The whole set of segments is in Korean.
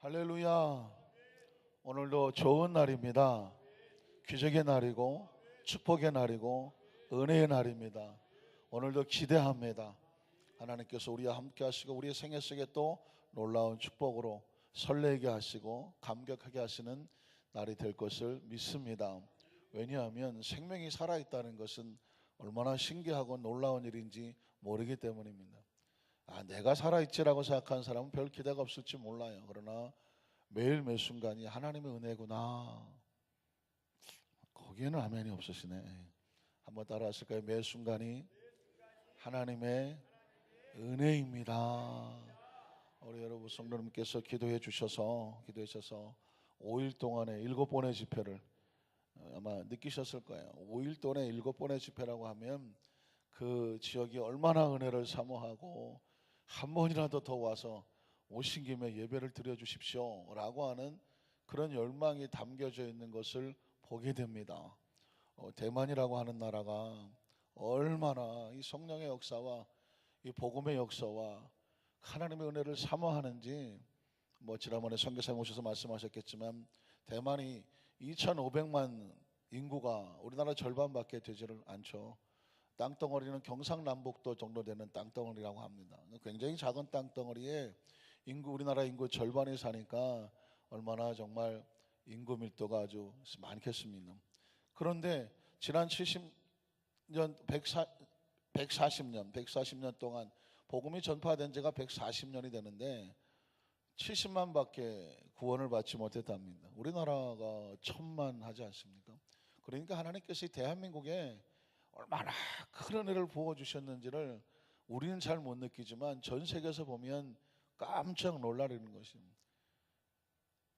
할렐루야. 오늘도 좋은 날입니다. 기적의 날이고 축복의 날이고 은혜의 날입니다. 오늘도 기대합니다. 하나님께서 우리와 함께 하시고 우리의 생애 속에 또 놀라운 축복으로 설레게 하시고 감격하게 하시는 날이 될 것을 믿습니다. 왜냐하면 생명이 살아있다는 것은 얼마나 신기하고 놀라운 일인지 모르기 때문입니다. 내가 살아있지라고 생각하는 사람은 별 기대가 없을지 몰라요. 그러나 매일 매 순간이 하나님의 은혜구나. 거기에는 아멘이 없으시네. 한번 따라 하실까요? 매 순간이 하나님의 은혜입니다. 우리 여러분 성도님께서 기도해 주셔서 5일 동안에 7번의 집회를 아마 느끼셨을 거예요. 5일 동안에 7번의 집회라고 하면 그 지역이 얼마나 은혜를 사모하고 한 번이라도 더 와서 오신 김에 예배를 드려주십시오 라고 하는 그런 열망이 담겨져 있는 것을 보게 됩니다. 대만이라고 하는 나라가 얼마나 이 성령의 역사와 이 복음의 역사와 하나님의 은혜를 사모하는지 지난번에 선교사님 오셔서 말씀하셨겠지만 대만이 2,500만 인구가 우리나라 절반밖에 되지를 않죠. 땅덩어리는 경상남북도 정도 되는 땅덩어리라고 합니다. 굉장히 작은 땅덩어리에 우리나라 인구 절반이 사니까 얼마나 정말 인구 밀도가 아주 많겠습니다. 그런데 지난 70년, 140년 동안 복음이 전파된 지가 140년이 되는데 70만 밖에 구원을 받지 못했답니다. 우리나라가 1,000만 하지 않습니까? 그러니까 하나님께서 이 대한민국에 얼마나 큰 은혜를 부어주셨는지를 우리는 잘 못 느끼지만 전 세계에서 보면 깜짝 놀라는 것입니다.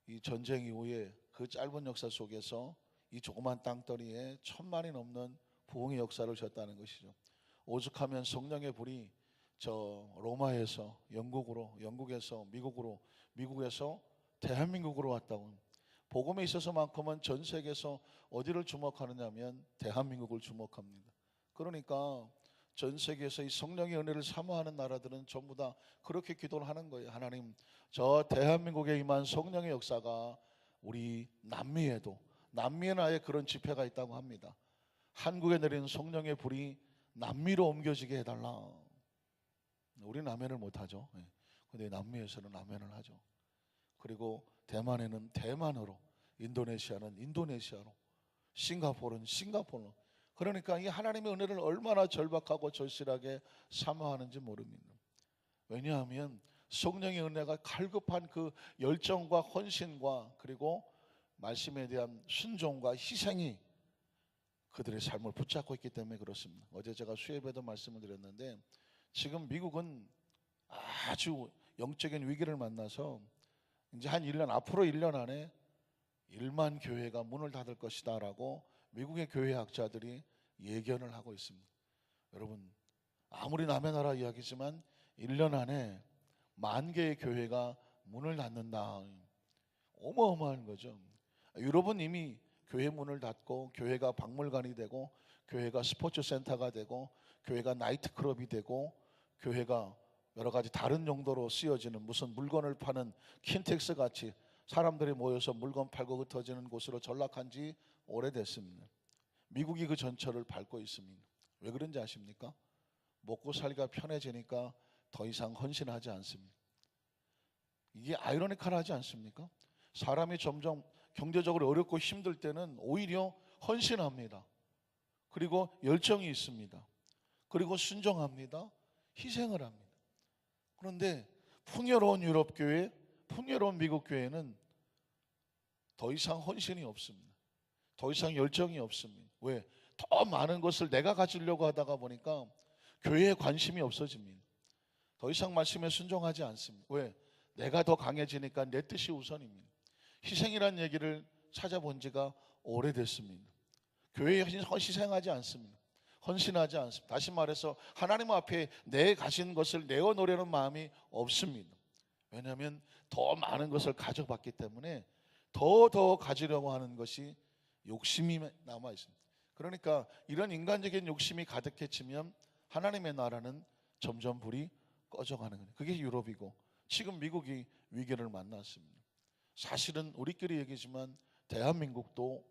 이 전쟁 이후에 그 짧은 역사 속에서 이 조그만 땅덩이에 1,000만이 넘는 부흥의 역사를 졌다는 것이죠. 오죽하면 성령의 불이 저 로마에서 영국에서 미국으로, 미국에서 대한민국으로 왔다고. 복음에 있어서만큼은 전 세계에서 어디를 주목하느냐면 대한민국을 주목합니다. 그러니까 전 세계에서 이 성령의 은혜를 사모하는 나라들은 전부 다 그렇게 기도를 하는 거예요. 하나님, 저 대한민국에 임한 성령의 역사가 우리 남미에는 아예 그런 집회가 있다고 합니다. 한국에 내리는 성령의 불이 남미로 옮겨지게 해달라. 우리는 아멘을 못하죠. 그런데 남미에서는 아멘을 하죠. 그리고 대만에는 대만어로, 인도네시아는 인도네시아로, 싱가포르는 싱가포르로. 그러니까 이 하나님의 은혜를 얼마나 절박하고 절실하게 사모하는지 모릅니다. 왜냐하면 성령의 은혜가 갈급한 그 열정과 헌신과 그리고 말씀에 대한 순종과 희생이 그들의 삶을 붙잡고 있기 때문에 그렇습니다. 어제 제가 수협에도 말씀을 드렸는데 지금 미국은 아주 영적인 위기를 만나서 이제 앞으로 1년 안에 1만 교회가 문을 닫을 것이다 라고 미국의 교회학자들이 예견을 하고 있습니다. 여러분, 아무리 남의 나라 이야기지만 1년 안에 10,000개의 교회가 문을 닫는다. 어마어마한 거죠. 유럽은 이미 교회 문을 닫고 교회가 박물관이 되고 교회가 스포츠 센터가 되고 교회가 나이트클럽이 되고 교회가 여러 가지 다른 용도로 쓰여지는 무슨 물건을 파는 킨텍스 같이 사람들이 모여서 물건 팔고 흩어지는 곳으로 전락한 지 오래됐습니다. 미국이 그 전철을 밟고 있습니다. 왜 그런지 아십니까? 먹고 살기가 편해지니까 더 이상 헌신하지 않습니다. 이게 아이러니컬하지 않습니까? 사람이 점점 경제적으로 어렵고 힘들 때는 오히려 헌신합니다. 그리고 열정이 있습니다. 그리고 순종합니다. 희생을 합니다. 그런데 풍요로운 유럽 교회, 풍요로운 미국 교회는 더 이상 헌신이 없습니다. 더 이상 열정이 없습니다. 왜? 더 많은 것을 내가 가지려고 하다가 보니까 교회에 관심이 없어집니다. 더 이상 말씀에 순종하지 않습니다. 왜? 내가 더 강해지니까 내 뜻이 우선입니다. 희생이란 얘기를 찾아본 지가 오래됐습니다. 교회에 희생하지 않습니다. 헌신하지 않습니다. 다시 말해서 하나님 앞에 내 가진 것을 내어놓으려는 마음이 없습니다. 왜냐하면 더 많은 것을 가져봤기 때문에 더 가지려고 하는 것이 욕심이 남아 있습니다. 그러니까 이런 인간적인 욕심이 가득해지면 하나님의 나라는 점점 불이 꺼져가는 거예요. 그게 유럽이고 지금 미국이 위기를 만났습니다. 사실은 우리끼리 얘기지만 대한민국도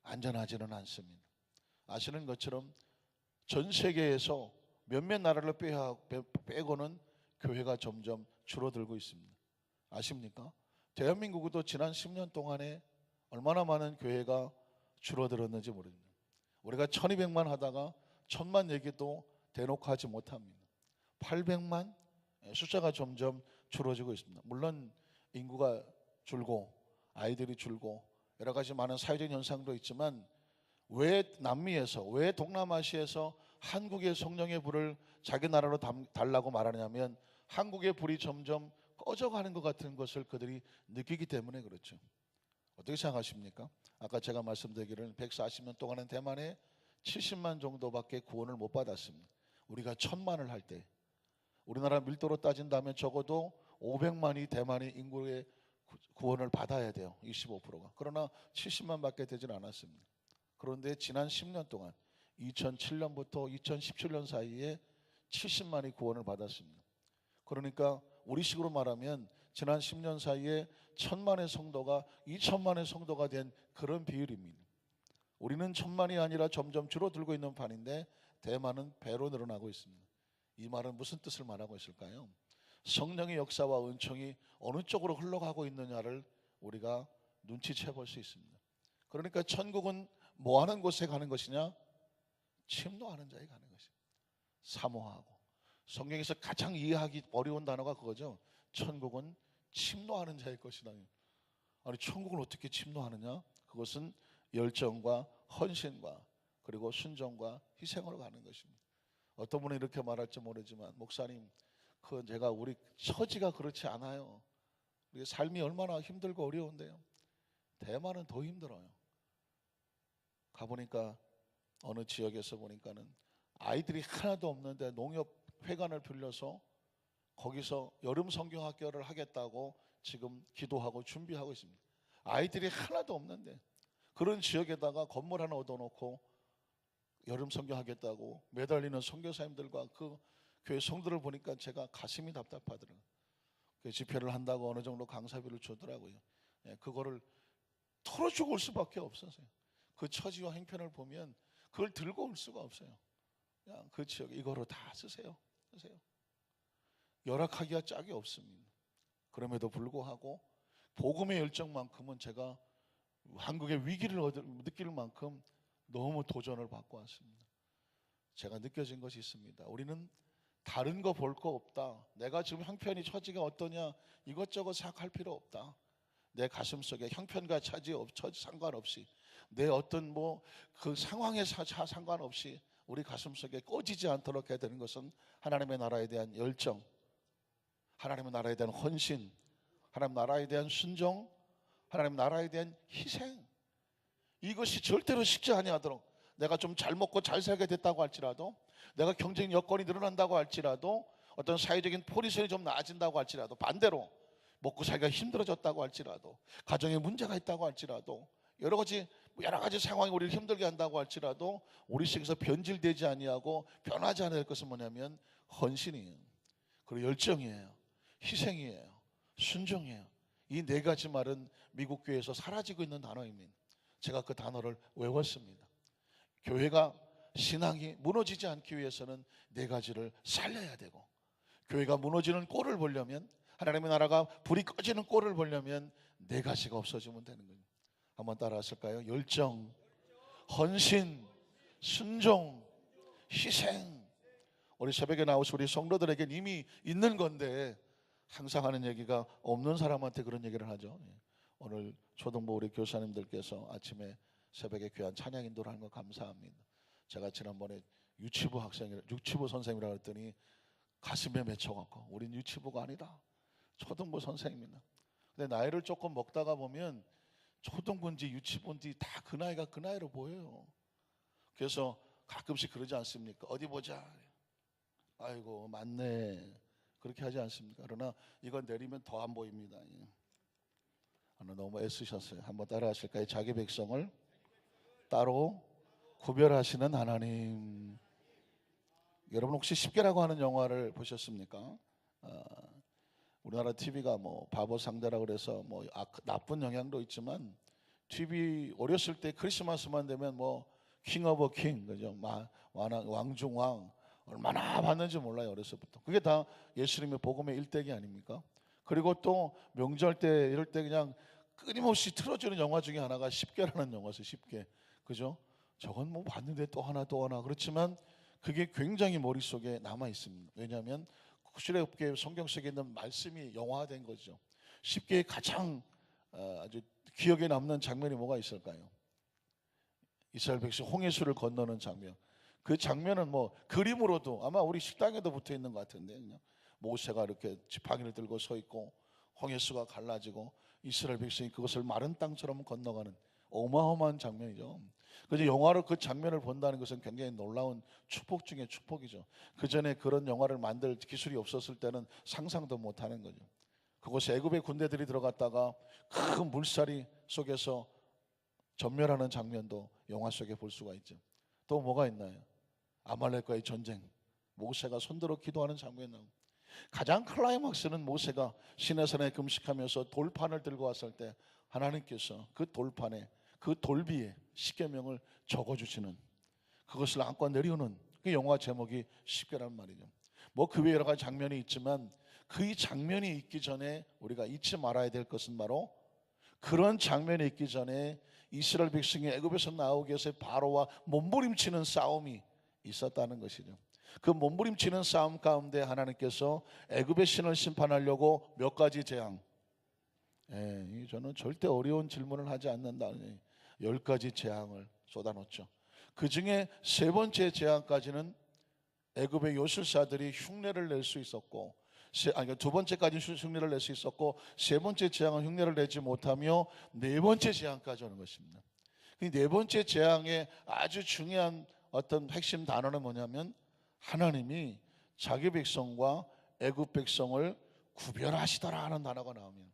안전하지는 않습니다. 아시는 것처럼 전 세계에서 몇몇 나라를 빼고는 교회가 점점 줄어들고 있습니다. 아십니까? 대한민국도 지난 10년 동안에 얼마나 많은 교회가 줄어들었는지 모릅니다. 우리가 1200만 하다가 1000만 얘기도 대놓고 하지 못합니다. 800만 숫자가 점점 줄어지고 있습니다. 물론 인구가 줄고 아이들이 줄고 여러 가지 많은 사회적 현상도 있지만 왜 남미에서 왜 동남아시아에서 한국의 성령의 불을 자기 나라로 달라고 말하냐면 한국의 불이 점점 꺼져가는 것 같은 것을 그들이 느끼기 때문에 그렇죠. 어떻게 생각하십니까? 아까 제가 말씀드리기를 140년 동안은 대만에 70만 정도밖에 구원을 못 받았습니다. 우리가 1000만을 할 때 우리나라 밀도로 따진다면 적어도 500만이 대만의 인구의 구원을 받아야 돼요. 25%가. 그러나 70만밖에 되질 않았습니다. 그런데 지난 10년 동안 2007년부터 2017년 사이에 70만이 구원을 받았습니다. 그러니까 우리식으로 말하면 지난 10년 사이에 1000만의 성도가 2000만의 성도가 된 그런 비율입니다. 우리는 1000만이 아니라 점점 줄어들고 있는 판인데 대만은 배로 늘어나고 있습니다. 이 말은 무슨 뜻을 말하고 있을까요? 성령의 역사와 은총이 어느 쪽으로 흘러가고 있느냐를 우리가 눈치채 볼 수 있습니다. 그러니까 천국은 뭐 하는 곳에 가는 것이냐? 침노하는 자에 가는 것입니다. 사모하고. 성경에서 가장 이해하기 어려운 단어가 그거죠. 천국은 침노하는 자의 것이다. 아니 천국을 어떻게 침노하느냐? 그것은 열정과 헌신과 그리고 순종과 희생으로 가는 것입니다. 어떤 분은 이렇게 말할지 모르지만 목사님 그 제가 우리 처지가 그렇지 않아요. 우리 삶이 얼마나 힘들고 어려운데요. 대만은 더 힘들어요. 가보니까 어느 지역에서 보니까는 아이들이 하나도 없는데 농협회관을 빌려서 거기서 여름 성경학교를 하겠다고 지금 기도하고 준비하고 있습니다. 아이들이 하나도 없는데 그런 지역에다가 건물 하나 얻어놓고 여름 성경하겠다고 매달리는 선교사님들과 그 교회 성도를 보니까 제가 가슴이 답답하더라고요. 그 집회를 한다고 어느 정도 강사비를 주더라고요. 그거를 털어주고 올 수밖에 없어서요. 그 처지와 행편을 보면 그걸 들고 올 수가 없어요. 그냥 그 지역에 이거로 다 쓰세요. 열악하기가 짝이 없습니다. 그럼에도 불구하고 복음의 열정만큼은 제가 한국의 위기를 느낄 만큼 너무 도전을 받고 왔습니다. 제가 느껴진 것이 있습니다. 우리는 다른 거 볼 거 없다. 내가 지금 형편이 처지가 어떠냐 이것저것 생각할 필요 없다. 내 가슴 속에 형편과 처지 상관없이 내 어떤 그 상황에 상관없이 우리 가슴 속에 꺼지지 않도록 해야 되는 것은 하나님의 나라에 대한 열정, 하나님의 나라에 대한 헌신, 하나님 나라에 대한 순종, 하나님 나라에 대한 희생. 이것이 절대로 쉽지 아니하도록 내가 좀 잘 먹고 잘 살게 됐다고 할지라도 내가 경쟁 여건이 늘어난다고 할지라도 어떤 사회적인 포지션이 좀 나아진다고 할지라도 반대로 먹고 살기가 힘들어졌다고 할지라도 가정에 문제가 있다고 할지라도 여러 가지 상황이 우리를 힘들게 한다고 할지라도 우리 속에서 변질되지 아니하고 변하지 않을 것은 뭐냐면 헌신이에요. 그리고 열정이에요. 희생이에요. 순종이에요. 이 네 가지 말은 미국 교회에서 사라지고 있는 단어입니다. 제가 그 단어를 외웠습니다. 교회가 신앙이 무너지지 않기 위해서는 네 가지를 살려야 되고 교회가 무너지는 꼴을 보려면 하나님의 나라가 불이 꺼지는 꼴을 보려면 네 가지가 없어지면 되는 거예요. 한번 따라 하실까요? 열정, 헌신, 순종, 희생. 우리 새벽에 나오신 우리 성도들에게 이미 있는 건데 항상 하는 얘기가 없는 사람한테 그런 얘기를 하죠. 오늘 초등부 우리 교사님들께서 아침에 새벽에 귀한 찬양 인도를 하는 거 감사합니다. 제가 지난번에 유치부 선생님이라고 했더니 가슴에 맺혀갖고 우린 유치부가 아니다. 초등부 선생님이다. 근데 나이를 조금 먹다가 보면 초등부인지 유치부인지 다 그 나이가 그 나이로 보여요. 그래서 가끔씩 그러지 않습니까? 어디 보자. 아이고 맞네. 그렇게 하지 않습니까? 그러나 이건 내리면 더 안 보입니다. 오늘 너무 애쓰셨어요. 한번 따라 하실까요? 자기 백성을 따로 구별하시는 하나님. 여러분 혹시 십계라고 하는 영화를 보셨습니까? 우리나라 TV가 뭐 바보 상대라 그래서 뭐 나쁜 영향도 있지만 TV 어렸을 때 크리스마스만 되면 뭐 킹 오브 킹, 그죠? 왕중왕 얼마나 봤는지 몰라요, 어렸을부터. 그게 다 예수님의 복음의 일대기 아닙니까? 그리고 또 명절 때 이럴 때 그냥 끊임없이 틀어주는 영화 중에 하나가 10개라는 영화죠. 10개, 그죠? 저건 뭐 봤는데 또 하나 또 하나. 그렇지만 그게 굉장히 머릿속에 남아 있습니다. 왜냐하면 출애굽기 성경 속에 있는 말씀이 영화화된 거죠. 10개의 가장 아주 기억에 남는 장면이 뭐가 있을까요? 이스라엘 백성 홍해수를 건너는 장면. 그 장면은 뭐 그림으로도 아마 우리 식당에도 붙어 있는 것 같은데, 그냥 모세가 이렇게 지팡이를 들고 서 있고 홍해수가 갈라지고 이스라엘 백성이 그것을 마른 땅처럼 건너가는 어마어마한 장면이죠. 그래서 영화로 그 장면을 본다는 것은 굉장히 놀라운 축복 중에 축복이죠. 그 전에 그런 영화를 만들 기술이 없었을 때는 상상도 못하는 거죠. 그곳에 애굽의 군대들이 들어갔다가 큰 물살이 속에서 전멸하는 장면도 영화 속에 볼 수가 있죠. 또 뭐가 있나요? 아말렉과의 전쟁, 모세가 손들어 기도하는 장면이 나옵니다. 가장 클라이막스는 모세가 시내산에 금식하면서 돌판을 들고 왔을 때 하나님께서 그 돌판에, 그 돌비에 십계명을 적어주시는, 그것을 안고 내려오는 그 영화 제목이 십계란 말이죠. 뭐 그 외에 여러 가지 장면이 있지만 그 장면이 있기 전에 우리가 잊지 말아야 될 것은 바로 그런 장면이 있기 전에 이스라엘 백성이 애굽에서 나오기 위해서 바로와 몸부림치는 싸움이 있었다는 것이죠. 그 몸부림치는 싸움 가운데 하나님께서 애굽의 신을 심판하려고 몇 가지 재앙, 저는 절대 어려운 질문을 하지 않는다, 10가지 재앙을 쏟아놓죠. 그 중에 세 번째 재앙까지는 애굽의 요술사들이 흉내를 낼 수 있었고, 두 번째까지 흉내를 낼 수 있었고, 세 번째 재앙은 흉내를 내지 못하며 네 번째 재앙까지 오는 것입니다. 이 네 번째 재앙의 아주 중요한 어떤 핵심 단어는 뭐냐면 하나님이 자기 백성과 애굽 백성을 구별하시더라 하는 단어가 나오면,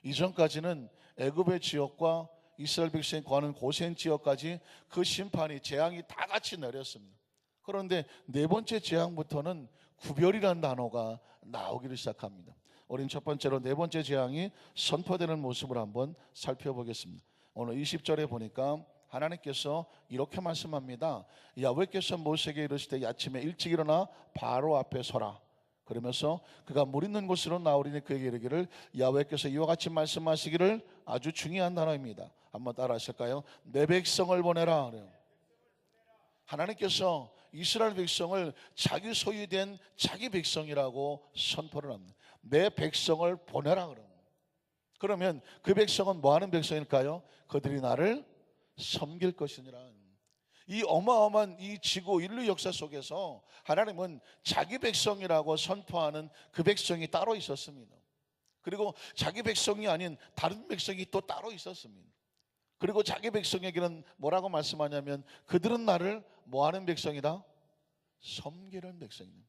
이전까지는 애굽의 지역과 이스라엘 백성이 거하는 고센 지역까지 그 심판이, 재앙이 다 같이 내렸습니다. 그런데 네 번째 재앙부터는 구별이라는 단어가 나오기를 시작합니다. 우리는 첫 번째로 네 번째 재앙이 선포되는 모습을 한번 살펴보겠습니다. 오늘 20절에 보니까 하나님께서 이렇게 말씀합니다. 야훼께서 모세에게 이르시되 아침에 일찍 일어나 바로 앞에 서라. 그러면서 그가 물 있는 곳으로 나오리니 그에게 이르기를, 야훼께서 이와 같이 말씀하시기를, 아주 중요한 단어입니다. 한번 따라 하실까요? 내 백성을 보내라. 하나님께서 이스라엘 백성을 자기 소유된 자기 백성이라고 선포를 합니다. 내 백성을 보내라. 그러면 그 백성은 뭐 하는 백성일까요? 그들이 나를 섬길 것이니라. 이 어마어마한 이 지구 인류 역사 속에서 하나님은 자기 백성이라고 선포하는 그 백성이 따로 있었습니다. 그리고 자기 백성이 아닌 다른 백성이 또 따로 있었습니다. 그리고 자기 백성에게는 뭐라고 말씀하냐면 그들은 나를 뭐하는 백성이다? 섬기는 백성이다.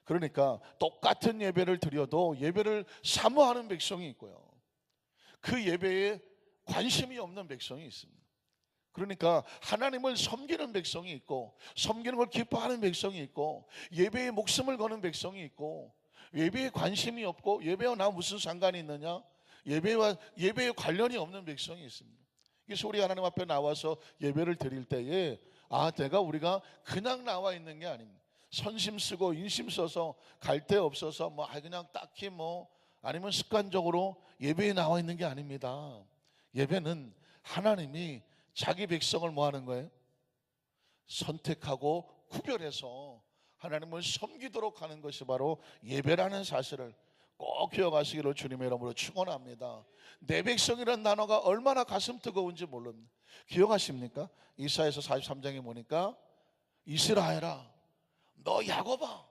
그러니까 똑같은 예배를 드려도 예배를 사모하는 백성이 있고요, 그 예배에 관심이 없는 백성이 있습니다. 그러니까 하나님을 섬기는 백성이 있고, 섬기는 걸 기뻐하는 백성이 있고, 예배에 목숨을 거는 백성이 있고, 예배에 관심이 없고 예배와 나 무슨 상관이 있느냐, 예배에 관련이 없는 백성이 있습니다. 그래서 우리 하나님 앞에 나와서 예배를 드릴 때에 우리가 그냥 나와 있는 게 아닙니다. 선심 쓰고 인심 써서 갈 데 없어서 그냥 딱히 아니면 습관적으로 예배에 나와 있는 게 아닙니다. 예배는 하나님이 자기 백성을 뭐 하는 거예요? 선택하고 구별해서 하나님을 섬기도록 하는 것이 바로 예배라는 사실을 꼭 기억하시기를 주님의 이름으로 축원합니다. 내 백성이라는 단어가 얼마나 가슴 뜨거운지 모릅니다. 기억하십니까? 이사야서 43장에 보니까 이스라엘아, 너 야곱아,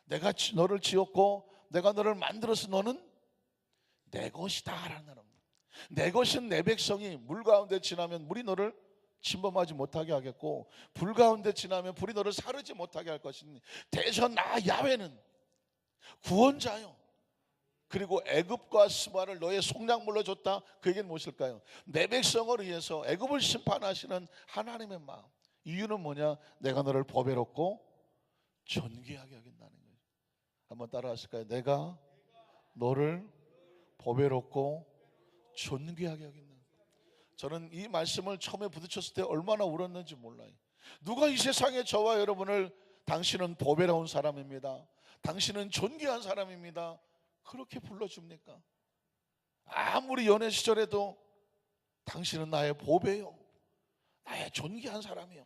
내가 너를 지었고 내가 너를 만들어서 너는 내 것이다 라는 단어입니다. 내 것은 내 백성이 물 가운데 지나면 물이 너를 침범하지 못하게 하겠고, 불 가운데 지나면 불이 너를 사르지 못하게 할 것이니 대저 나 야훼는 구원자요, 그리고 애굽과 스바를 너의 속량물로 줬다. 그 얘기는 무엇일까요? 내 백성을 위해서 애굽을 심판하시는 하나님의 마음. 이유는 뭐냐? 내가 너를 보배롭고 존귀하게 여긴다는 거예요. 한번 따라 하실까요? 내가 너를 보배롭고 존귀하게 여긴다. 저는 이 말씀을 처음에 부딪혔을 때 얼마나 울었는지 몰라요. 누가 이 세상에 저와 여러분을 당신은 보배로운 사람입니다, 당신은 존귀한 사람입니다 그렇게 불러줍니까? 아무리 연애 시절에도 당신은 나의 보배요, 나의 존귀한 사람이요.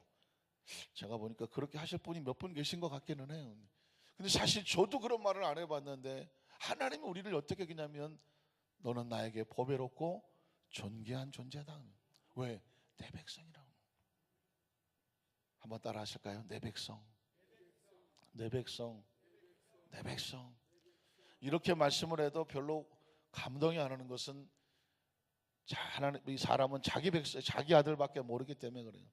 제가 보니까 그렇게 하실 분이 몇 분 계신 것 같기는 해요. 근데 사실 저도 그런 말을 안 해봤는데 하나님이 우리를 어떻게 여기냐면 너는 나에게 보배롭고 존귀한 존재다. 왜? 내 백성이라고. 한번 따라 하실까요? 내 백성, 내 백성, 내 백성. 이렇게 말씀을 해도 별로 감동이 안 오는 것은 하나님, 이 사람은 자기 백성, 자기 아들밖에 모르기 때문에 그래요.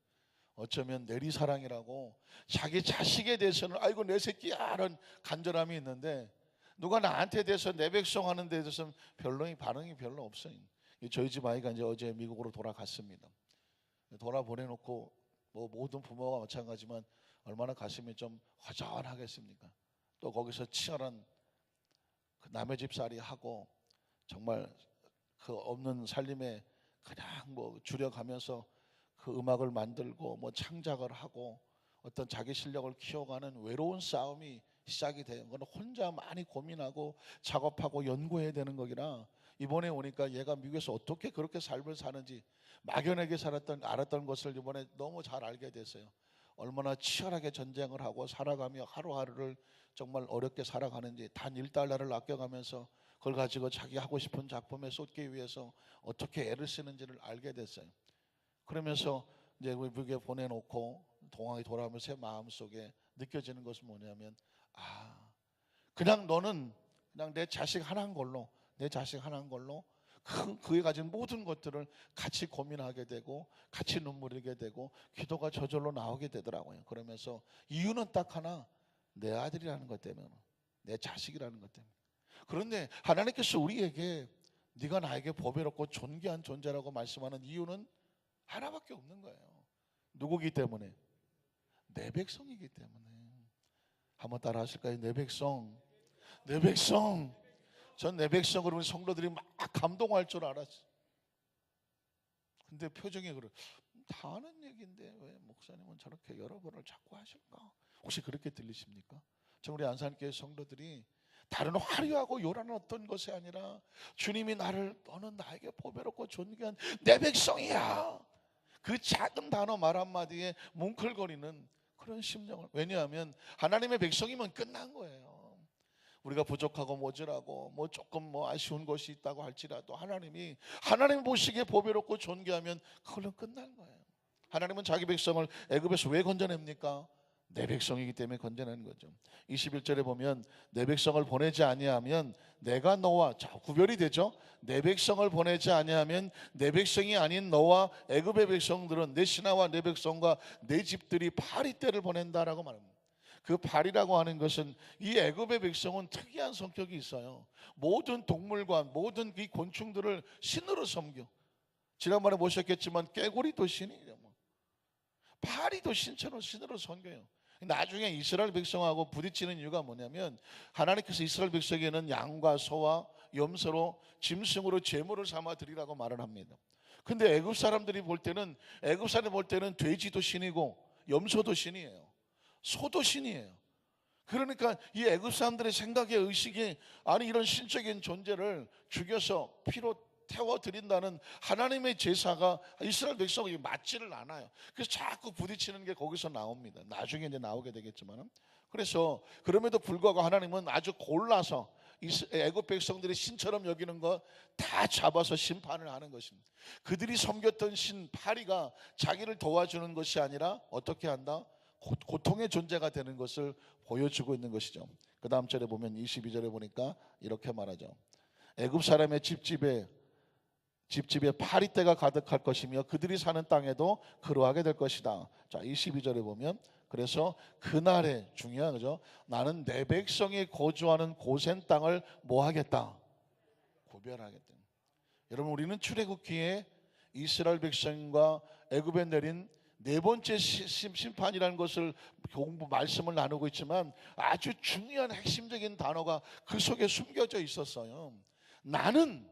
어쩌면 내리사랑이라고 자기 자식에 대해서는 아이고 내 새끼야 라는 간절함이 있는데 누가 나한테 대해서 내 백성 하는 데 대해서는 반응이 별로 없어요. 저희 집 아이가 이제 어제 미국으로 돌아갔습니다. 돌아보내놓고 뭐 모든 부모가 마찬가지지만 얼마나 가슴이 좀 허전하겠습니까? 또 거기서 치열한 그 남의 집살이 하고 정말 그 없는 살림에 그냥 뭐 줄여가면서 그 음악을 만들고 뭐 창작을 하고 어떤 자기 실력을 키워가는 외로운 싸움이 시작이 돼요. 그건 혼자 많이 고민하고 작업하고 연구해야 되는 거기라 이번에 오니까 얘가 미국에서 어떻게 그렇게 삶을 사는지 막연하게 알았던 것을 이번에 너무 잘 알게 됐어요. 얼마나 치열하게 전쟁을 하고 살아가며 하루하루를 정말 어렵게 살아가는지 단 $1를 아껴가면서 그걸 가지고 자기 하고 싶은 작품에 쏟기 위해서 어떻게 애를 쓰는지를 알게 됐어요. 그러면서 이제 미국에 보내놓고 동학에 돌아오면서 제 마음속에 느껴지는 것은 뭐냐면 그냥 너는 그냥 내 자식 하나인 걸로 그에 가진 모든 것들을 같이 고민하게 되고 같이 눈물 흘리게 되고 기도가 저절로 나오게 되더라고요. 그러면서 이유는 딱 하나, 내 아들이라는 것 때문에, 내 자식이라는 것 때문에. 그런데 하나님께서 우리에게 네가 나에게 보배롭고 존귀한 존재라고 말씀하는 이유는 하나밖에 없는 거예요. 누구기 때문에? 내 백성이기 때문에. 한번 따라 하실까요? 내 백성, 내 백성. 전 내 백성 그러면 성도들이 막 감동할 줄 알았어요. 근데 표정이 그래. 다 아는 얘기인데 왜 목사님은 저렇게 여러 번을 자꾸 하실까? 혹시 그렇게 들리십니까? 저 우리 안산교회 성도들이 다른 화려하고 요란한 어떤 것이 아니라 주님이 너는 나에게 보배롭고 존귀한 내 백성이야, 그 작은 단어 말 한마디에 뭉클거리는 그런 심정을. 왜냐하면 하나님의 백성이면 끝난 거예요. 우리가 부족하고 모자라고 뭐 조금 뭐 아쉬운 것이 있다고 할지라도 하나님이 보시기에 보배롭고 존귀하면 그걸로 끝난 거예요. 하나님은 자기 백성을 애굽에서 왜 건져냅니까? 내 백성이기 때문에 건져내는 거죠. 21절에 보면 내 백성을 보내지 아니하면 내가 너와, 자 구별이 되죠. 내 백성을 보내지 아니하면 내 백성이 아닌 너와 애굽의 백성들은 내 신하와 내 백성과 내 집들이 파리떼를 보낸다라고 말합니다. 그 파리라고 하는 것은 이 애굽의 백성은 특이한 성격이 있어요. 모든 동물과 모든 이 곤충들을 신으로 섬겨. 지난번에 보셨겠지만 깨구리도 신이에요. 파리도 신으로 섬겨요. 나중에 이스라엘 백성하고 부딪히는 이유가 뭐냐면 하나님께서 이스라엘 백성에게는 양과 소와 염소로 짐승으로 제물을 삼아 드리라고 말을 합니다. 근데 애굽 사람들이 볼 때는 돼지도 신이고 염소도 신이에요. 소도 신이에요. 그러니까 이 애굽 사람들의 생각에 의식이 아니 이런 신적인 존재를 죽여서 피로 태워드린다는 하나님의 제사가 이스라엘 백성이 맞지를 않아요. 그래서 자꾸 부딪히는 게 거기서 나옵니다. 나중에 이제 나오게 되겠지만. 그래서 그럼에도 불구하고 하나님은 아주 골라서 애굽 백성들이 신처럼 여기는 거 다 잡아서 심판을 하는 것입니다. 그들이 섬겼던 신 파리가 자기를 도와주는 것이 아니라 어떻게 한다? 고통의 존재가 되는 것을 보여주고 있는 것이죠. 그 다음 절에 보면 22절에 보니까 이렇게 말하죠. 애굽 사람의 집집에 파리떼가 가득할 것이며 그들이 사는 땅에도 그러하게 될 것이다. 자 22절에 보면 그래서 그날에 중요한 거죠. 나는 내 백성이 거주하는 고센 땅을 뭐 하겠다? 구별하겠다. 여러분 우리는 출애굽기에 이스라엘 백성과 애굽에 내린 네 번째 심판이라는 것을 말씀을 나누고 있지만 아주 중요한 핵심적인 단어가 그 속에 숨겨져 있었어요. 나는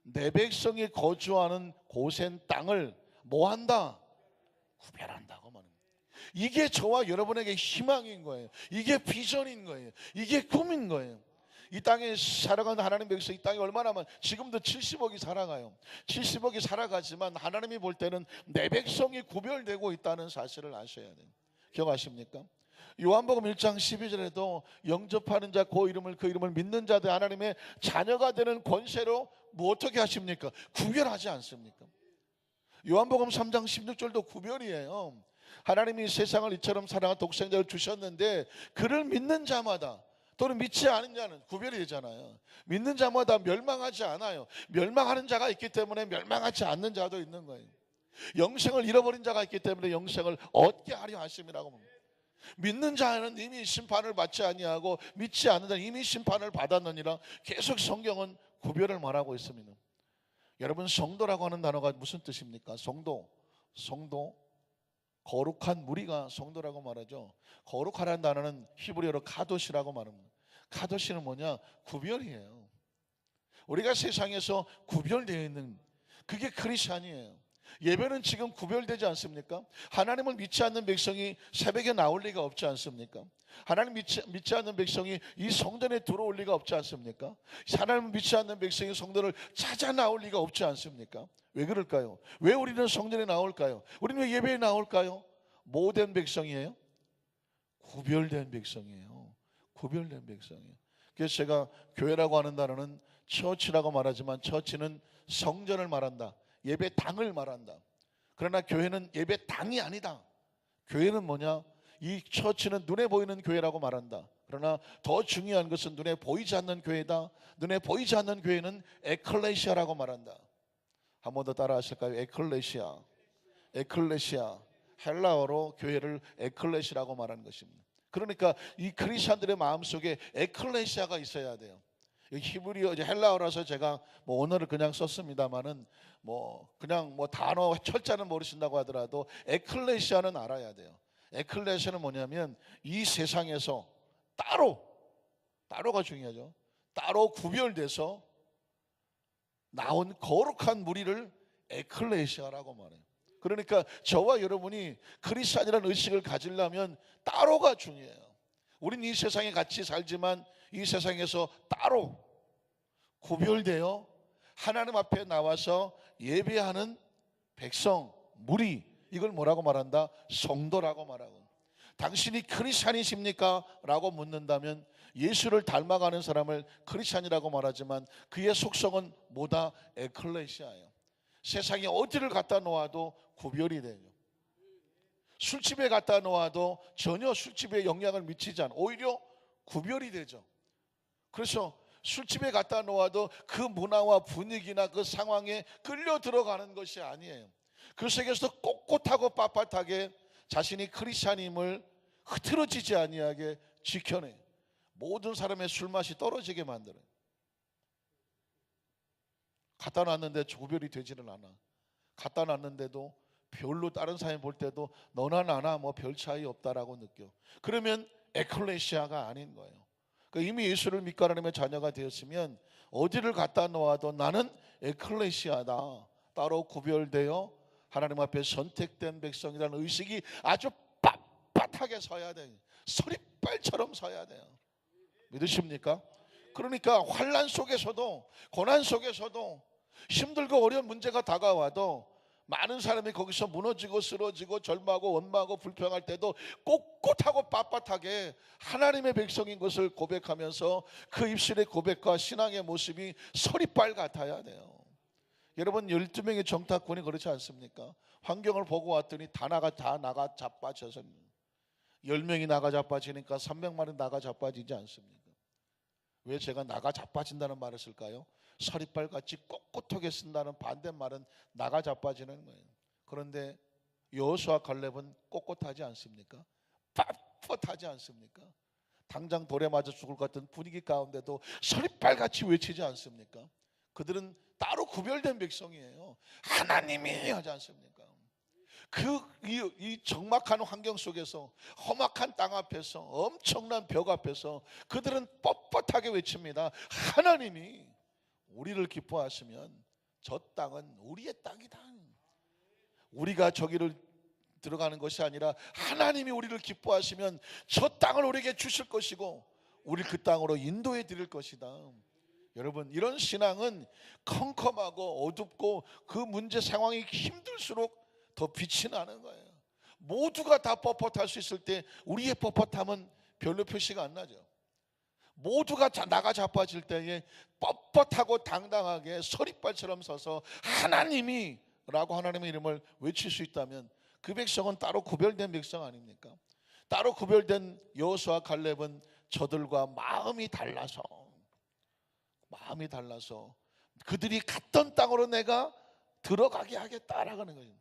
내 백성이 거주하는 고센 땅을 뭐한다? 구별한다고 말합니다. 이게 저와 여러분에게 희망인 거예요. 이게 비전인 거예요. 이게 꿈인 거예요. 이 땅에 살아가는 하나님 백성, 이 땅에 얼마나 많, 지금도 70억이 살아가요. 70억이 살아가지만 하나님이 볼 때는 내 백성이 구별되고 있다는 사실을 아셔야 돼요. 기억하십니까? 요한복음 1장 12절에도 영접하는 자 그 이름을 믿는 자들 하나님의 자녀가 되는 권세로 뭐 어떻게 하십니까? 구별하지 않습니까? 요한복음 3장 16절도 구별이에요. 하나님이 세상을 이처럼 사랑한 독생자를 주셨는데 그를 믿는 자마다 또는 믿지 않은 자는 구별이 되잖아요. 믿는 자마다 멸망하지 않아요. 멸망하는 자가 있기 때문에 멸망하지 않는 자도 있는 거예요. 영생을 잃어버린 자가 있기 때문에 영생을 얻게 하려 하심이라고 합니다. 믿는 자는 이미 심판을 받지 아니하고 믿지 않는 자는 이미 심판을 받았느니라. 계속 성경은 구별을 말하고 있습니다. 여러분, 성도라고 하는 단어가 무슨 뜻입니까? 성도 거룩한 무리가 성도라고 말하죠. 거룩하라는 단어는 히브리어로 카도시라고 말합니다. 카도시는 뭐냐? 구별이에요. 우리가 세상에서 구별되어 있는 그게 크리스찬이에요. 예배는 지금 구별되지 않습니까? 하나님을 믿지 않는 백성이 새벽에 나올 리가 없지 않습니까? 하나님 믿지 않는 백성이 이 성전에 들어올 리가 없지 않습니까? 하나님을 믿지 않는 백성이 성전을 찾아 나올 리가 없지 않습니까? 왜 그럴까요? 왜 우리는 성전에 나올까요? 우리는 왜 예배에 나올까요? 모든 백성이에요? 구별된 백성이에요. 구별된 백성이에요. 그래서 제가 교회라고 하는 단어는 처치라고 말하지만 처치는 성전을 말한다. 예배당을 말한다. 그러나 교회는 예배당이 아니다. 교회는 뭐냐? 이 처치는 눈에 보이는 교회라고 말한다. 그러나 더 중요한 것은 눈에 보이지 않는 교회다. 눈에 보이지 않는 교회는 에클레시아라고 말한다. 한 번 더 따라 하실까요? 에클레시아. 에클레시아. 헬라어로 교회를 에클레시아라고 말하는 것입니다. 그러니까 이 크리스천들의 마음속에 에클레시아가 있어야 돼요. 히브리어 헬라어라서 제가 뭐 오늘을 그냥 썼습니다만은 그냥 단어 철자는 모르신다고 하더라도 에클레시아는 알아야 돼요. 에클레시아는 뭐냐면 이 세상에서 따로가 중요하죠. 따로 구별돼서 나온 거룩한 무리를 에클레시아라고 말해요. 그러니까 저와 여러분이 크리스찬이라는 의식을 가지려면 따로가 중요해요. 우린 이 세상에 같이 살지만 이 세상에서 따로 구별되어 하나님 앞에 나와서 예배하는 백성, 무리, 이걸 뭐라고 말한다? 성도라고 말하고. 당신이 크리스찬이십니까? 라고 묻는다면 예수를 닮아가는 사람을 크리스찬이라고 말하지만 그의 속성은 뭐다? 에클레시아예요. 세상에 어디를 갖다 놓아도 구별이 돼요. 술집에 갖다 놓아도 전혀 술집에 영향을 미치지 않아요. 오히려 구별이 되죠. 그래서 술집에 갖다 놓아도 그 문화와 분위기나 그 상황에 끌려 들어가는 것이 아니에요. 그 속에서 꼿꼿하고 빳빳하게 자신이 크리스찬임을 흐트러지지 아니하게 지켜내요. 모든 사람의 술맛이 떨어지게 만들어요. 갖다 놨는데 구별이 되지는 않아. 갖다 놨는데도 별로 다른 사람이 볼 때도 너나 나나 별 차이 없다라고 느껴. 그러면 에클레시아가 아닌 거예요. 이미 예수를 믿고 하나님의 자녀가 되었으면 어디를 갖다 놓아도 나는 에클레시아다. 따로 구별되어 하나님 앞에 선택된 백성이라는 의식이 아주 빳빳하게 서야 돼요. 서리빨처럼 서야 돼요. 믿으십니까? 그러니까 환난 속에서도 고난 속에서도 힘들고 어려운 문제가 다가와도 많은 사람이 거기서 무너지고 쓰러지고 절망하고 원망하고 불평할 때도 꼿꼿하고 빳빳하게 하나님의 백성인 것을 고백하면서 그 입술의 고백과 신앙의 모습이 서리빨 같아야 돼요. 여러분 12명의 정탐꾼이 그렇지 않습니까? 환경을 보고 왔더니 다 나가 자빠져서 10명이 나가 자빠지니까 300만이 나가 자빠지지 않습니까? 왜 제가 나가 자빠진다는 말을 쓸까요? 서리빨같이 꼿꼿하게 쓴다는 반대말은 나가 자빠지는 거예요. 그런데 여호수아 갈렙은 꼿꼿하지 않습니까? 빳빳하지 않습니까? 당장 돌에 맞아 죽을 것 같은 분위기 가운데도 서리빨같이 외치지 않습니까? 그들은 따로 구별된 백성이에요. 하나님이 하지 않습니까? 이 적막한 환경 속에서, 험악한 땅 앞에서, 엄청난 벽 앞에서 그들은 뻣뻣하게 외칩니다. 하나님이 우리를 기뻐하시면 저 땅은 우리의 땅이다. 우리가 저기를 들어가는 것이 아니라 하나님이 우리를 기뻐하시면 저 땅을 우리에게 주실 것이고 우리를 그 땅으로 인도해 드릴 것이다. 여러분, 이런 신앙은 컴컴하고 어둡고 그 문제 상황이 힘들수록 더 빛이 나는 거예요. 모두가 다 뻣뻣할 수 있을 때 우리의 뻣뻣함은 별로 표시가 안 나죠. 모두가 나가 자빠질 때에 뻣뻣하고 당당하게 서리발처럼 서서 하나님이 라고 하나님의 이름을 외칠 수 있다면 그 백성은 따로 구별된 백성 아닙니까? 따로 구별된 여호수아 갈렙은 저들과 마음이 달라서 그들이 갔던 땅으로 내가 들어가게 하겠다라고 하는 거예요.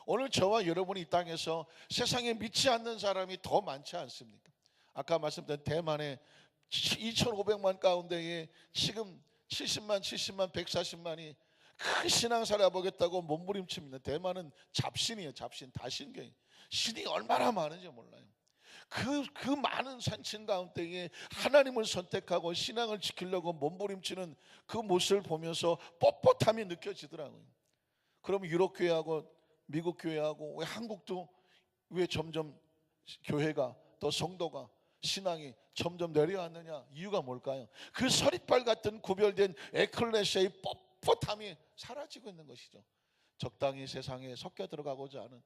오늘 저와 여러분이 이 땅에서 세상에 믿지 않는 사람이 더 많지 않습니까? 아까 말씀드린 대만의 2,500만 가운데에 지금 70만, 140만이 큰 신앙사를 해보겠다고 몸부림칩니다. 대만은 잡신이에요. 잡신, 다신교회. 신이 얼마나 많은지 몰라요. 그 많은 산친 가운데에 하나님을 선택하고 신앙을 지키려고 몸부림치는 그 모습을 보면서 뻣뻣함이 느껴지더라고요. 그럼 유럽 교회하고 미국 교회하고 왜 한국도 왜 점점 교회가 또 성도가 신앙이 점점 내려왔느냐? 이유가 뭘까요? 그 서리발 같은 구별된 에클레시아의 뻣뻣함이 사라지고 있는 것이죠. 적당히 세상에 섞여 들어가고자 하는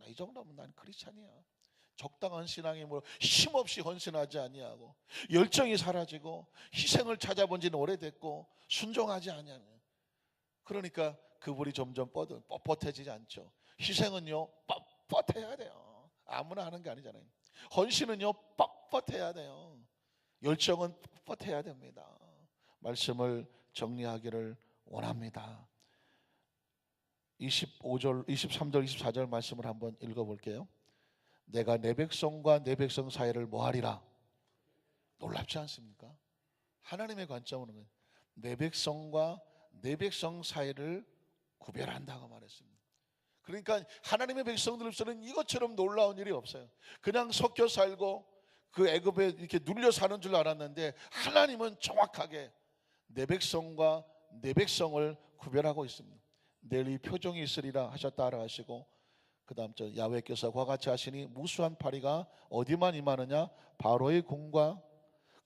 이 정도면 난 크리스찬이야. 적당한 신앙이므로 힘없이 헌신하지 아니하고 열정이 사라지고 희생을 찾아본 지는 오래됐고 순종하지 아니하는, 그러니까 그분이 점점 뻣뻣해지지 않죠. 희생은요 뻣뻣해야 돼요. 아무나 하는 게 아니잖아요. 헌신은요 뻣뻣해야 돼요. 열정은 뻣뻣해야 됩니다. 말씀을 정리하기를 원합니다. 25절, 23절, 24절 말씀을 한번 읽어볼게요. 내가 내 백성과 내 백성 사이를 뭐하리라. 놀랍지 않습니까? 하나님의 관점으로는 내 백성과 내 백성 사이를 구별한다고 말했습니다. 그러니까 하나님의 백성들로서는 이것처럼 놀라운 일이 없어요. 그냥 섞여 살고 그 애굽에 이렇게 눌려 사는 줄 알았는데 하나님은 정확하게 내 백성과 내 백성을 구별하고 있습니다. 내일 이 표종이 있으리라 하셨다 하시고, 그 다음 절 야훼께서 그와 같이 하시니 무수한 파리가 어디만 임하느냐? 바로의 궁과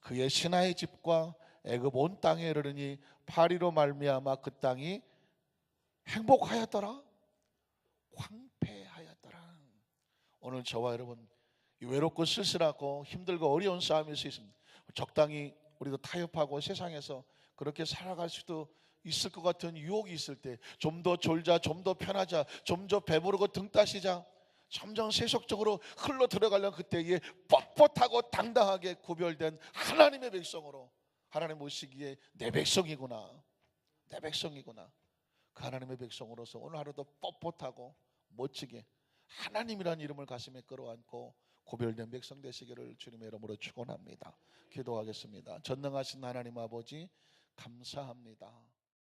그의 신하의 집과 애굽 온 땅에 이르르니 파리로 말미암아 그 땅이 행복하였더라, 황폐하였더라. 오늘 저와 여러분 외롭고 쓸쓸하고 힘들고 어려운 싸움일 수 있습니다. 적당히 우리도 타협하고 세상에서 그렇게 살아갈 수도 있을 것 같은 유혹이 있을 때 좀 더 졸자, 좀 더 편하자, 좀 더 배부르고 등 따시자, 점점 세속적으로 흘러 들어가려는 그때에 뻣뻣하고 당당하게 구별된 하나님의 백성으로 하나님 보시기에 내 백성이구나, 내 백성이구나, 그 하나님의 백성으로서 오늘 하루도 뻣뻣하고 멋지게 하나님이라는 이름을 가슴에 끌어안고 구별된 백성 되시기를 주님의 이름으로 축원합니다. 기도하겠습니다. 전능하신 하나님 아버지 감사합니다.